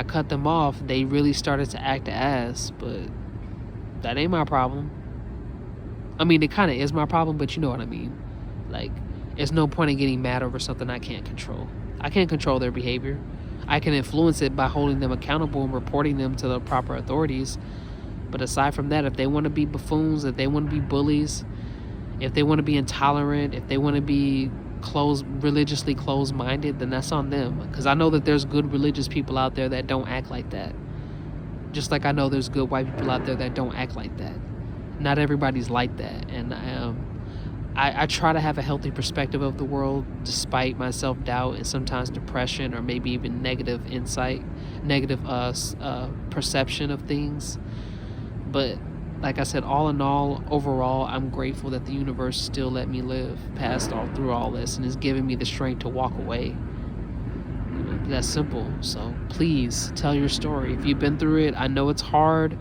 I cut them off, they really started to act ass, but that ain't my problem. I mean, it kind of is my problem, but you know what I mean. Like, there's no point in getting mad over something I can't control. I can't control their behavior. I can influence it by holding them accountable and reporting them to the proper authorities. But aside from that, if they want to be buffoons, if they want to be bullies, if they want to be intolerant, if they want to be religiously closed-minded, then that's on them. Because I know that there's good religious people out there that don't act like that. Just like I know there's good white people out there that don't act like that. Not everybody's like that. And I try to have a healthy perspective of the world, despite my self-doubt and sometimes depression, or maybe even negative insight, negative perception of things. But like I said, all in all, overall, I'm grateful that the universe still let me live through all this, and is giving me the strength to walk away. That's simple. So please tell your story. If you've been through it, I know it's hard,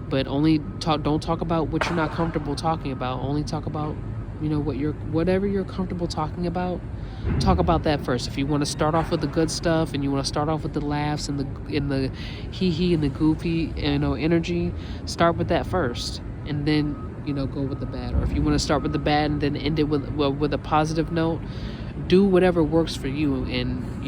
but don't talk about what you're not comfortable talking about. Only talk about, whatever you're comfortable talking about. Talk about that first. If you want to start off with the good stuff, and you want to start off with the laughs and the hee and the goofy, energy, start with that first, and then go with the bad. Or if you want to start with the bad and then end it with a positive note, do whatever works for you. And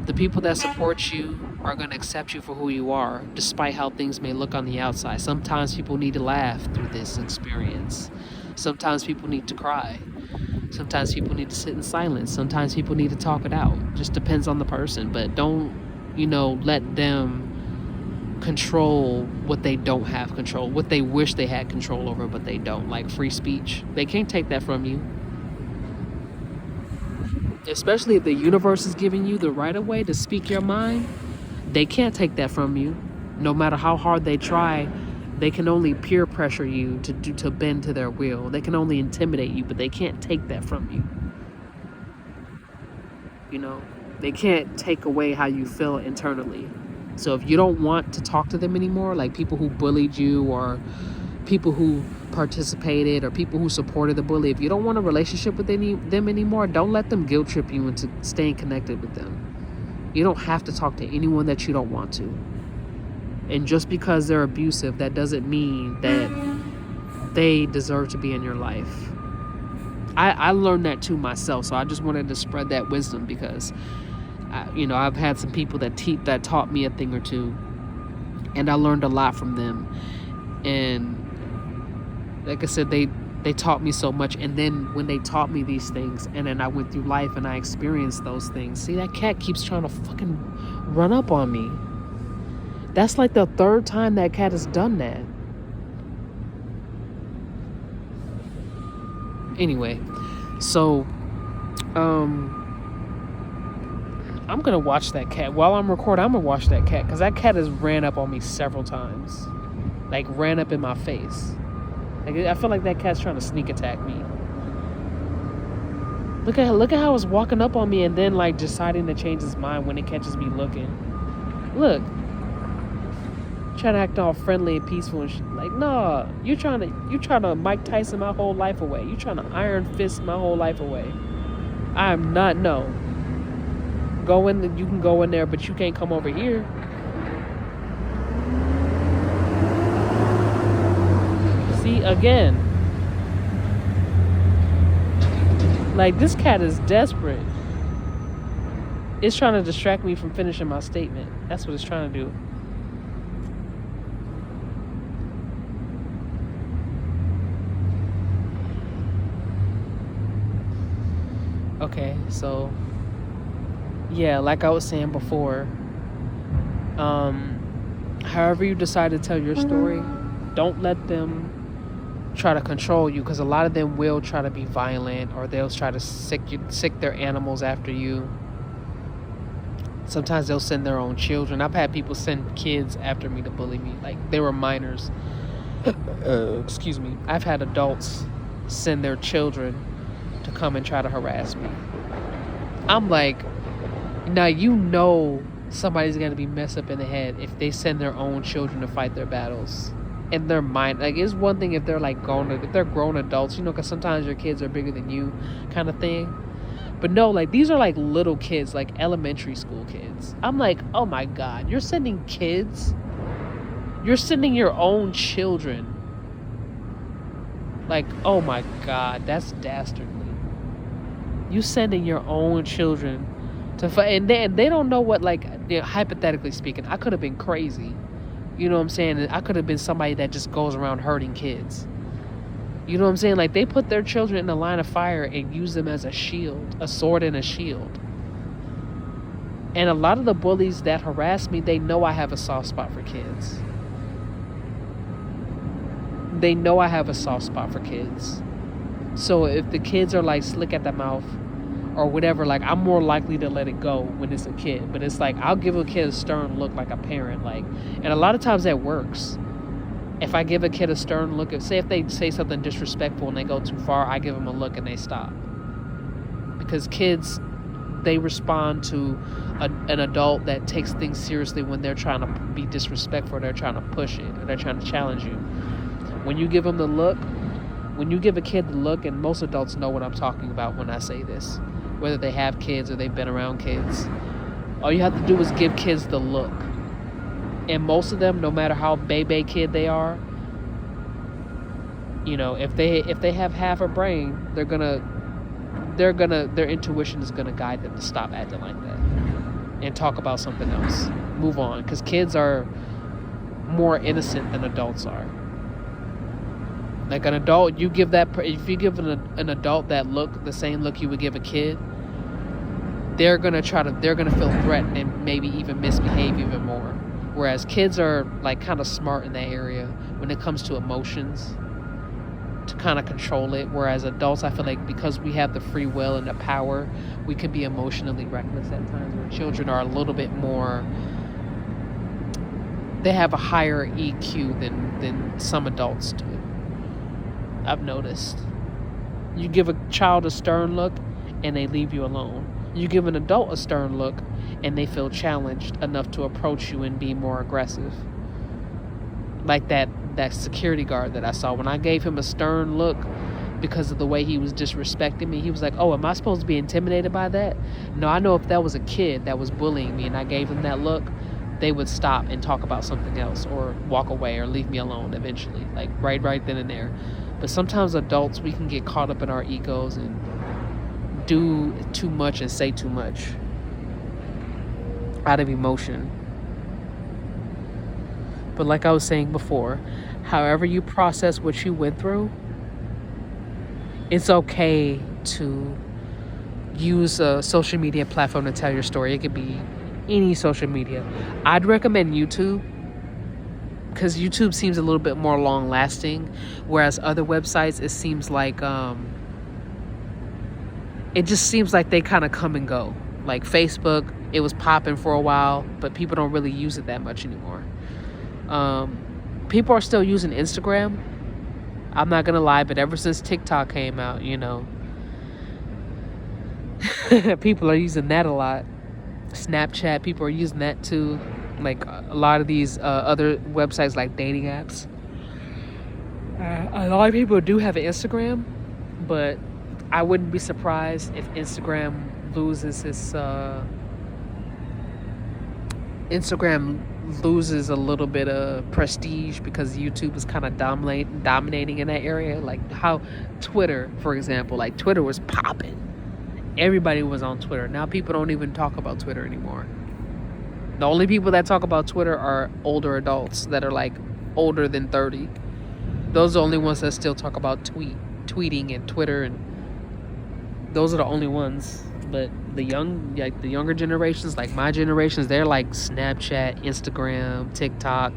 the people that support you are going to accept you for who you are, despite how things may look on the outside. Sometimes people need to laugh through this experience. Sometimes people need to cry. Sometimes people need to sit in silence. Sometimes people need to talk it out. Just depends on the person. But don't, let them control what they don't have control, what they wish they had control over, but they don't. Like free speech. They can't take that from you. Especially if the universe is giving you the right of way to speak your mind, they can't take that from you. No matter how hard they try, they can only peer pressure you to bend to their will. They can only intimidate you, but they can't take that from you. They can't take away how you feel internally. So if you don't want to talk to them anymore, like people who bullied you, or people who participated, or people who supported the bully, if you don't want a relationship with them anymore, don't let them guilt trip you into staying connected with them. You don't have to talk to anyone that you don't want to. And just because they're abusive, that doesn't mean that they deserve to be in your life. I learned that too myself, so I just wanted to spread that wisdom, because I've had some people that taught me a thing or two, and I learned a lot from them. And like I said, they taught me so much. And then when they taught me these things, and then I went through life and I experienced those things. See, that cat keeps trying to fucking run up on me. That's like the third time that cat has done that. Anyway, so I'm gonna watch that cat. While I'm recording, I'm gonna watch that cat, because that cat has ran up on me several times. Like, ran up in my face. Like, I feel like that cat's trying to sneak attack me. Look at how it's walking up on me, and then like deciding to change its mind when it catches me looking. Look. Trying to act all friendly and peaceful and shit. Like, nah, you trying to Mike Tyson my whole life away. You trying to Iron Fist my whole life away. I am not. No. You can go in there, but you can't come over here. See, again, like, this cat is desperate. It's trying to distract me from finishing my statement. That's what it's trying to do. Okay, so yeah, like I was saying before, however you decide to tell your story, don't let them try to control you, because a lot of them will try to be violent, or they'll try to sick their animals after you. Sometimes they'll send their own children. I've had people send kids after me to bully me, like they were minors. Excuse me. I've had adults send their children to come and try to harass me. I'm like, now somebody's gonna be messed up in the head if they send their own children to fight their battles. In their mind, like, it's one thing if they're like if they're grown adults, because sometimes your kids are bigger than you, kind of thing. But no, like, these are like little kids, like elementary school kids. I'm like, oh my God, you're sending your own children. Like, oh my God, that's dastardly. You sending your own children to fight, and they don't know what, like, hypothetically speaking, I could have been crazy. You know what I'm saying? I could have been somebody that just goes around hurting kids. You know what I'm saying? Like, they put their children in the line of fire and use them as a shield, a sword and a shield. And a lot of the bullies that harass me, they know I have a soft spot for kids. They know I have a soft spot for kids. So if the kids are like slick at the mouth or whatever, like, I'm more likely to let it go when it's a kid. But it's like, I'll give a kid a stern look like a parent. Like, and a lot of times that works. If I give a kid a stern look, if they say something disrespectful and they go too far, I give them a look and they stop. Because kids, they respond to an adult that takes things seriously when they're trying to be disrespectful, or they're trying to push it, or they're trying to challenge you. When you give them the look, when you give a kid the look, and most adults know what I'm talking about when I say this, whether they have kids or they've been around kids, all you have to do is give kids the look. And most of them, no matter how baby kid they are, you know, if they have half a brain, their intuition is gonna guide them to stop acting like that and talk about something else, move on, because kids are more innocent than adults are. Like, an adult, if you give an adult that look, the same look you would give a kid, they're gonna feel threatened and maybe even misbehave even more. Whereas kids are like kind of smart in that area when it comes to emotions, to kind of control it. Whereas adults, I feel like, because we have the free will and the power, we can be emotionally reckless at times, where children are a little bit more, they have a higher EQ than some adults do. I've noticed. You give a child a stern look and they leave you alone. You give an adult a stern look and they feel challenged enough to approach you and be more aggressive. Like that security guard that I saw. When I gave him a stern look because of the way he was disrespecting me, he was like, oh, am I supposed to be intimidated by that? No, I know if that was a kid that was bullying me and I gave him that look, they would stop and talk about something else or walk away or leave me alone eventually. Like, right then and there. But sometimes adults, we can get caught up in our egos and do too much and say too much out of emotion. But like I was saying before, however you process what you went through, it's okay to use a social media platform to tell your story. It could be any social media. I'd recommend YouTube, because YouTube seems a little bit more long lasting, whereas other websites, it seems like it just seems like they kind of come and go. Like Facebook, it was popping for a while, but people don't really use it that much anymore. People are still using Instagram, I'm not gonna lie, but ever since TikTok came out, you know, people are using that a lot. Snapchat, people are using that too. Like a lot of these other websites like dating apps. A lot of people do have an Instagram, but I wouldn't be surprised if Instagram loses a little bit of prestige, because YouTube is kind of dominating in that area. Like how Twitter, for example, like Twitter was popping. Everybody was on Twitter. Now people don't even talk about Twitter anymore. The only people that talk about Twitter are older adults that are like older than 30. Those are the only ones that still talk about tweeting and Twitter, and those are the only ones. But the younger generations, like my generations, they're like Snapchat, Instagram, TikTok.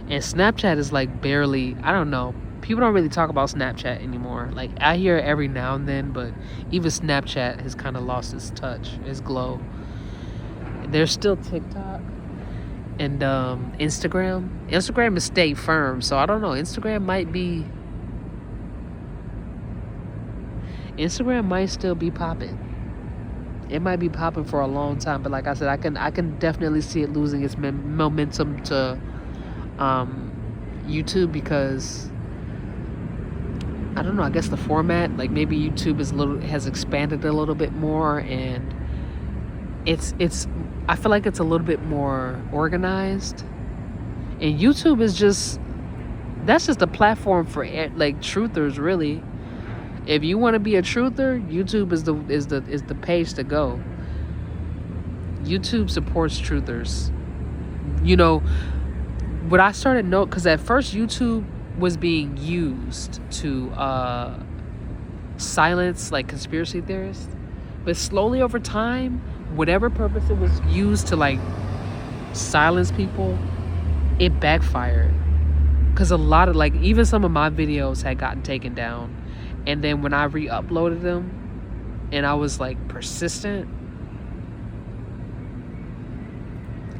And Snapchat is like barely, I don't know. People don't really talk about Snapchat anymore. Like I hear it every now and then, but even Snapchat has kind of lost its touch, its glow. There's still TikTok and Instagram. Instagram has stayed firm, so I don't know. Instagram might still be popping. It might be popping for a long time, but like I said, I can definitely see it losing its momentum to YouTube, because I I don't know, I guess the format, like maybe YouTube has expanded a little bit more, and it's I feel like it's a little bit more organized. And YouTube is that's just a platform for like truthers, really. If you want to be a truther, YouTube is the page to go. YouTube supports truthers. You know, what I started because at first YouTube was being used to silence like conspiracy theorists, but slowly over time, whatever purpose it was used to like silence people, it backfired. Because a lot of like, even some of my videos had gotten taken down, and then when I re-uploaded them and I was like persistent,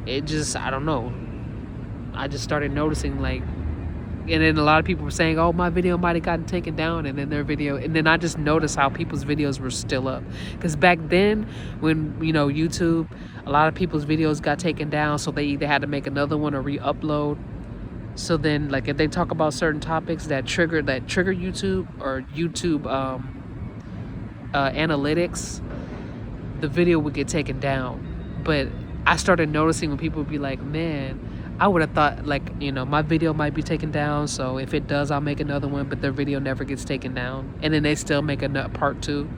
it just, I don't know, I just started noticing like, and then a lot of people were saying, oh, my video might have gotten taken down, and then their video, and then I just noticed how people's videos were still up. Because back then, when, you know, YouTube, a lot of people's videos got taken down, so they either had to make another one or re-upload. So then, like, if they talk about certain topics that trigger YouTube or YouTube analytics, the video would get taken down. But I started noticing when people would be like, man, I would have thought, like, you know, my video might be taken down, so if it does, I'll make another one, but their video never gets taken down. And then they still make a part 2.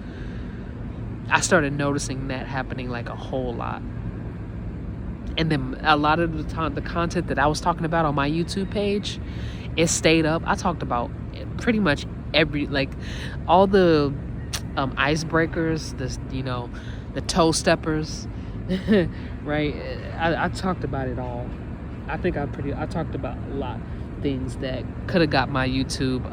I started noticing that happening, like, a whole lot. And then a lot of the time, the content that I was talking about on my YouTube page, it stayed up. I talked about pretty much all the icebreakers, you know, the toe steppers, right? I talked about it all. I think I talked about a lot of things that could have got my YouTube.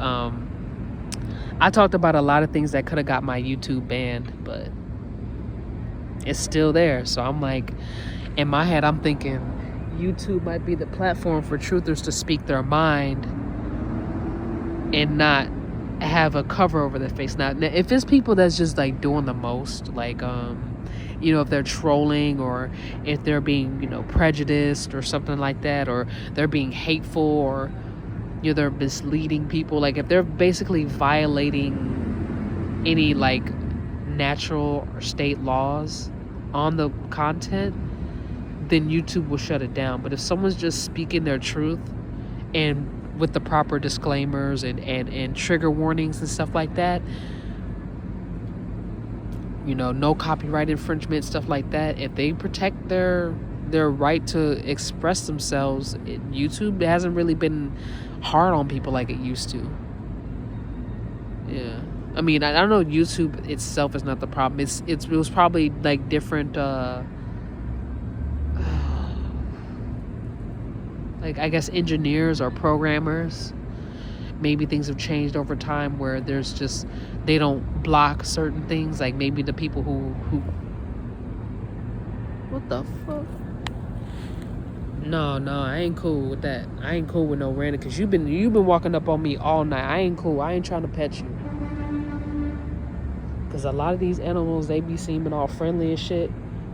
I talked about a lot of things that could have got my YouTube banned, but it's still there. So I'm like, in my head, I'm thinking YouTube might be the platform for truthers to speak their mind and not have a cover over their face. Now, if it's people that's just like doing the most, like, you know, if they're trolling or if they're being, you know, prejudiced or something like that, or they're being hateful, or, you know, they're misleading people, like if they're basically violating any like natural or state laws on the content, then YouTube will shut it down. But if someone's just speaking their truth and with the proper disclaimers and trigger warnings and stuff like that, you know, no copyright infringement, stuff like that, if they protect their right to express themselves, YouTube hasn't really been hard on people like it used to. Yeah. I mean, I don't know, YouTube itself is not the problem. It was probably like different like, I guess, engineers or programmers. Maybe things have changed over time where there's just, they don't block certain things. Like maybe the people who what the fuck? No, I ain't cool with that. I ain't cool with no random, because you've been walking up on me all night. I ain't cool. I ain't trying to pet you. Because a lot of these animals, they be seeming all friendly and shit,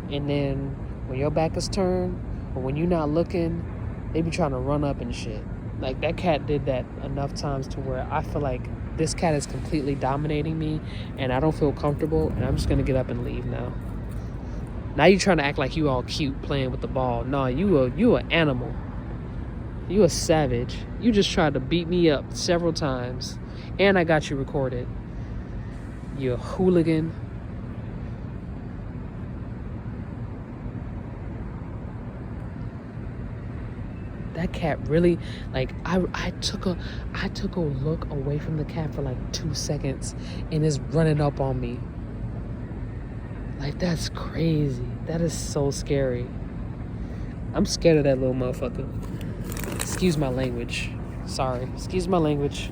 and then when your back is turned or when you're not looking, they be trying to run up and shit. Like, that cat did that enough times to where I feel like this cat is completely dominating me and I don't feel comfortable, and I'm just gonna get up and leave now. Now you trying to act like you all cute playing with the ball. No, you an animal. You a savage. You just tried to beat me up several times, and I got you recorded. You a hooligan. That cat really, like, I took a look away from the cat for like 2 seconds and it's running up on me. Like, that's crazy. That is so scary. I'm scared of that little motherfucker. Excuse my language. Sorry. Excuse my language.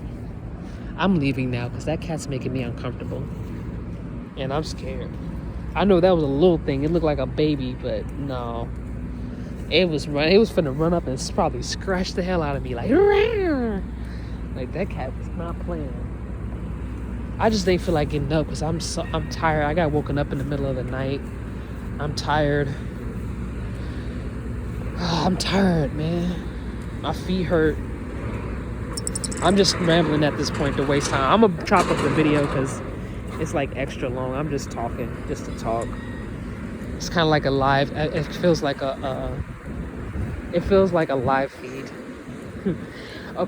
I'm leaving now because that cat's making me uncomfortable. And I'm scared. I know that was a little thing. It looked like a baby, but no. It was finna run up and probably scratch the hell out of me. Like that cat was not playing. I just didn't feel like getting up because I'm tired. I got woken up in the middle of the night. I'm tired. I'm tired, man. My feet hurt. I'm just rambling at this point to waste time. I'm gonna chop up the video because it's like extra long. I'm just talking just to talk. It's kind of like a live. It feels like a live feed. Okay.